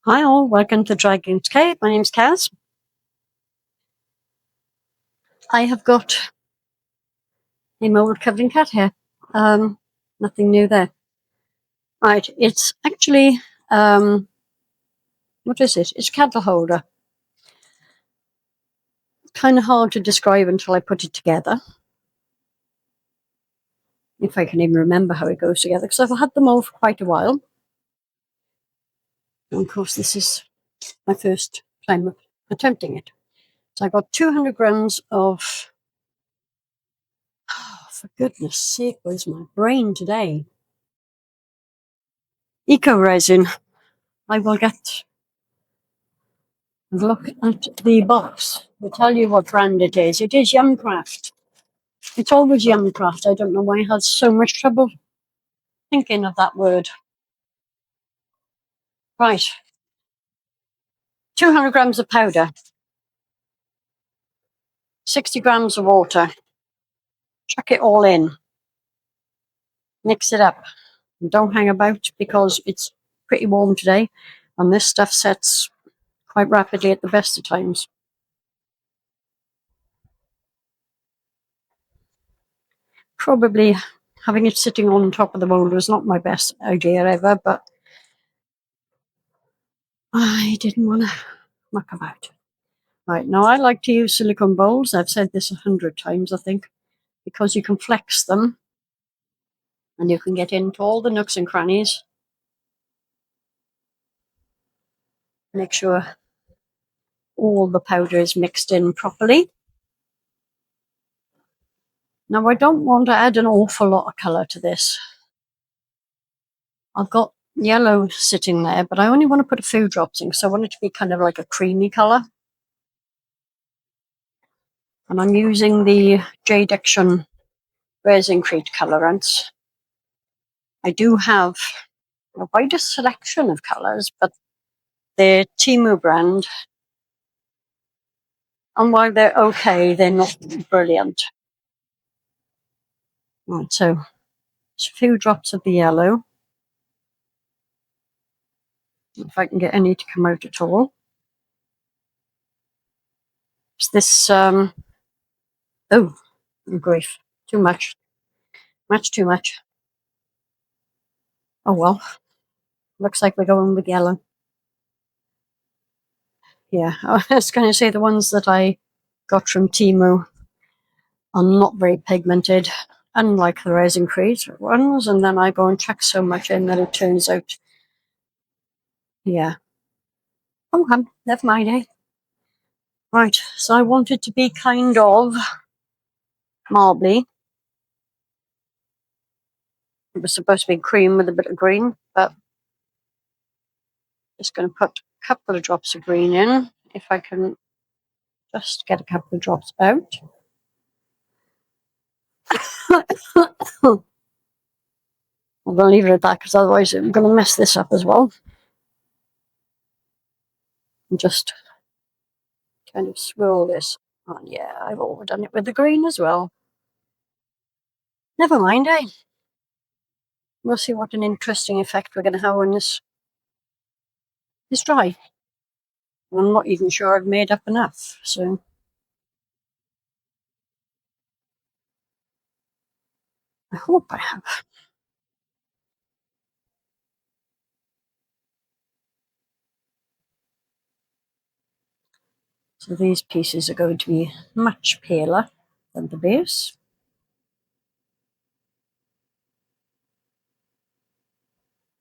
Hi all, welcome to Dragon's Cave. My name's Kaz. I have got a mould covering cat here. Nothing new there. Right, it's actually, what is it? It's a candle holder. Kind of hard to describe until I put it together. If I can even remember how it goes together, because I've had them all for quite a while. And of course, this is my first time attempting it. So I got 200 grams of, for goodness sake, where's my brain today? Eco resin. I will get and look at the box. I'll tell you what brand it is. It is Yumcraft. It's always Yumcraft. I don't know why I had so much trouble thinking of that word. Right. 200 grams of powder. 60 grams of water. Chuck it all in. Mix it up. And don't hang about because it's pretty warm today. And this stuff sets quite rapidly at the best of times. Probably having it sitting on top of the mould was not my best idea ever, but I didn't want to muck about. Right, now I like to use silicone bowls. I've said this 100 times, I think, because you can flex them and you can get into all the nooks and crannies. Make sure all the powder is mixed in properly. Now I don't want to add an awful lot of colour to this. I've got yellow sitting there, but I only want to put a few drops in because I want it to be kind of like a creamy colour. And I'm using the Jade Action Resin Crete colorants. I do have a wider selection of colours, but they're Temu brand. And while they're okay, they're not brilliant. Right, so just a few drops of the yellow. If I can get any to come out at all. It's this, oh, grief, too much. Much too much. Oh well, looks like we're going with yellow. Yeah, I was going to say the ones that I got from Temu are not very pigmented, unlike the Resin Crete ones, and then I go and chuck so much in that it turns out, yeah. Oh, never mind, eh? Right, so I want it to be kind of marbly. It was supposed to be cream with a bit of green, but just going to put a couple of drops of green in, if I can just get a couple of drops out. I'm going to leave it at that because otherwise I'm going to mess this up as well. And just kind of swirl this. Oh yeah, I've overdone it with the green as well. Never mind, eh? We'll see what an interesting effect we're going to have when this is dry. I'm not even sure I've made up enough, so I hope I have. So these pieces are going to be much paler than the base.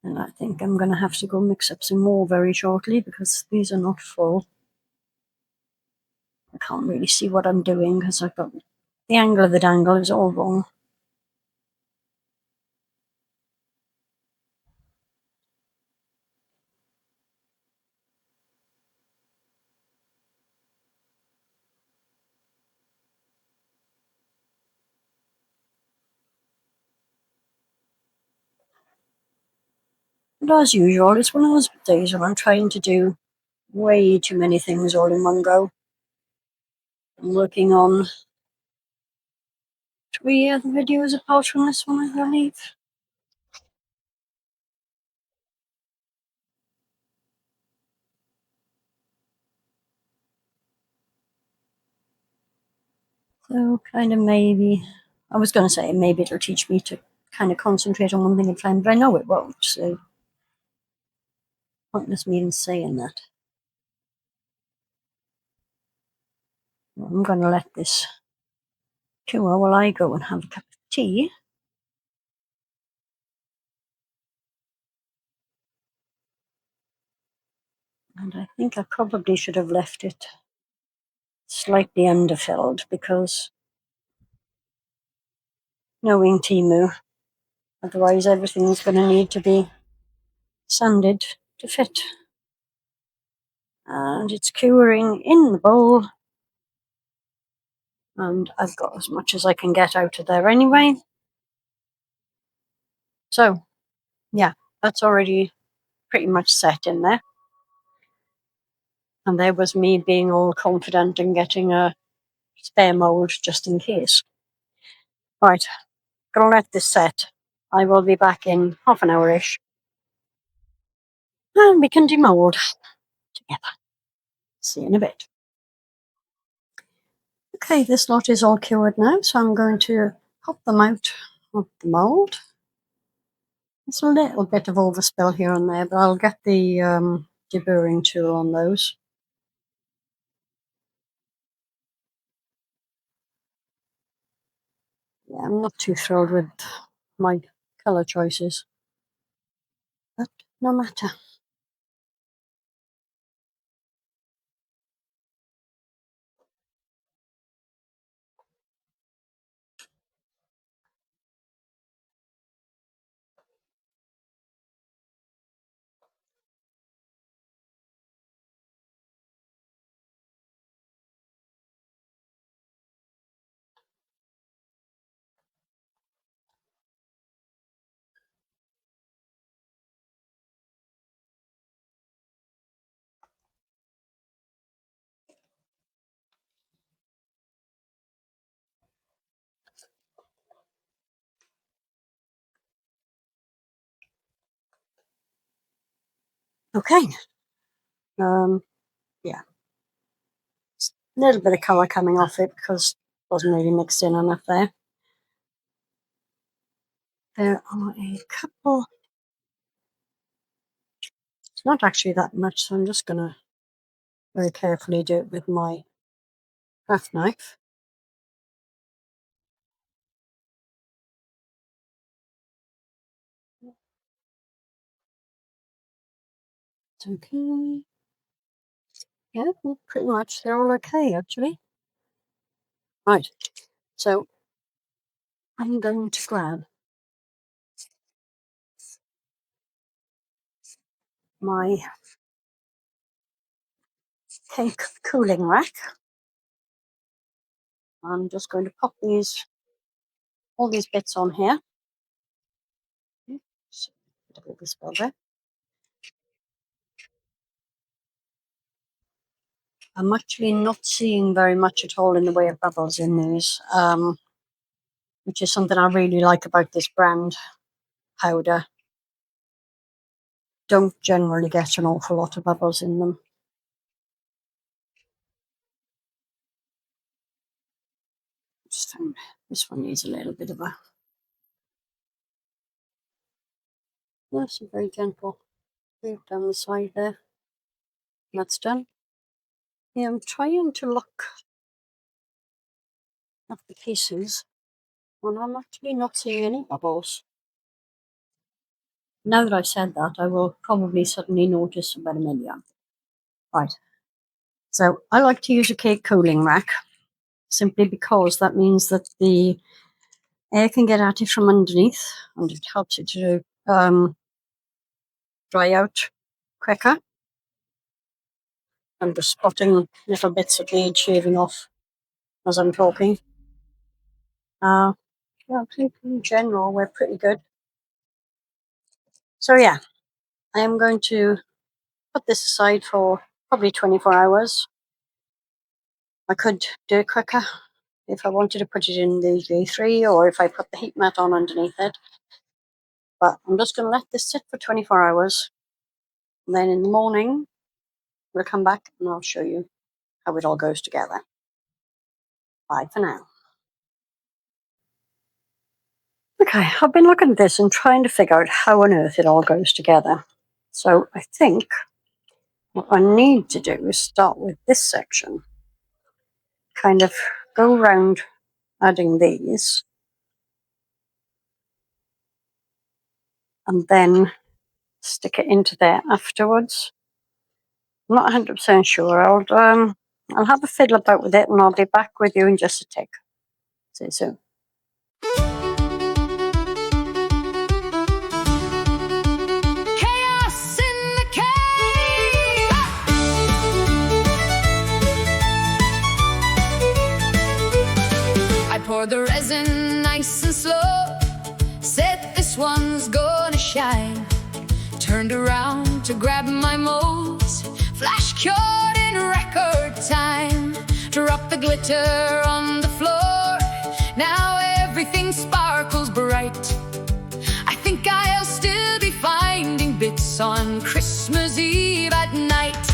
And I think I'm going to have to go mix up some more very shortly because these are not full. I can't really see what I'm doing because I've got the angle of the dangle is all wrong. And as usual, it's one of those days when I'm trying to do way too many things all in one go. I'm working on 3 other videos apart from this one, I believe. So kind of maybe, I was going to say maybe it'll teach me to kind of concentrate on one thing at a time, but I know it won't, so pointless me in saying that. I'm going to let this cure while I go and have a cup of tea. And I think I probably should have left it slightly underfilled because knowing Temu, otherwise everything's going to need to be sanded to fit. And it's curing in the bowl. And I've got as much as I can get out of there anyway. So, yeah, that's already pretty much set in there. And there was me being all confident and getting a spare mould just in case. Right, gonna let this set. I will be back in half an hour-ish. And we can demould together. See you in a bit. Okay, this lot is all cured now, so I'm going to pop them out of the mould. There's a little bit of overspill here and there, but I'll get the deburring tool on those. Yeah, I'm not too thrilled with my colour choices, but no matter. Okay, yeah, a little bit of colour coming off it because it wasn't really mixed in enough there. There are a couple, it's not actually that much, so I'm just going to very carefully do it with my craft knife. It's okay. Yeah, pretty much they're all okay actually. Right, so I'm going to grab my cake cooling rack. I'm just going to pop all these bits on here. So, a bit of spill there. I'm actually not seeing very much at all in the way of bubbles in these, which is something I really like about this brand powder. Don't generally get an awful lot of bubbles in them. Just found this one needs a little bit of a, yes, a very gentle move down the side there. That's done. Yeah, I'm trying to look at the pieces and I'm actually not seeing any bubbles. Now that I've said that, I will probably suddenly notice about a million. Right. So I like to use a cake cooling rack simply because that means that the air can get at it from underneath and it helps it to dry out quicker. I'm just spotting little bits of lead shaving off as I'm talking. Yeah, I think in general we're pretty good. So yeah, I am going to put this aside for probably 24 hours. I could do it quicker if I wanted to put it in the J3 or if I put the heat mat on underneath it. But I'm just going to let this sit for 24 hours. And then in the morning, we'll come back and I'll show you how it all goes together. Bye for now. Okay, I've been looking at this and trying to figure out how on earth it all goes together. So I think what I need to do is start with this section, kind of go around adding these, and then stick it into there afterwards. I'm not 100% sure. I'll have a fiddle about with it, and I'll be back with you in just a tick. See you soon. Chaos in the cave. I poured the resin nice and slow, said this one's gonna shine. Turned around to grab my molds, flash cured in record time. Drop the glitter on the floor, now everything sparkles bright. I think I'll still be finding bits on Christmas Eve at night.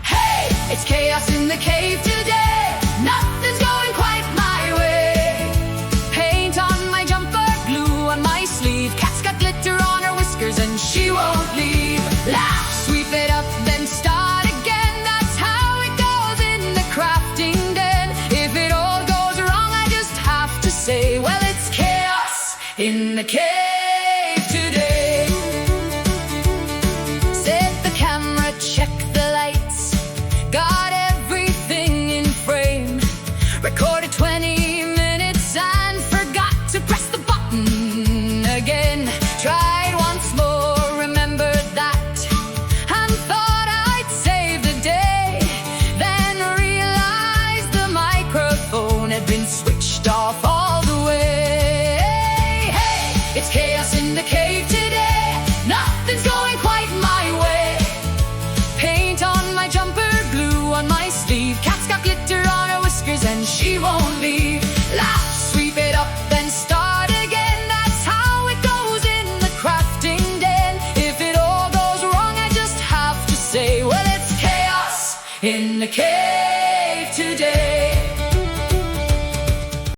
Hey, it's chaos in the cave today. Nothing's going quite my way. Paint on my jumper, glue on my sleeve. Cat's got glitter on her whiskers and she won't leave. Laugh, sweep it up, then start again. That's how it goes in the crafting den. If it all goes wrong, I just have to say, well, it's chaos in the cave today. Set the camera, check the lights. Got everything in frame. Recorded 20 minutes and forgot to press the button again. Tried once more, remembered that, and thought I'd save the day. Then realized the microphone had been switched off all the way. Hey, it's chaos in the cave today. Nothing's going quite my way. Paint on my jumper, glue on my sleeve. Cat's got glitter on her whiskers and she won't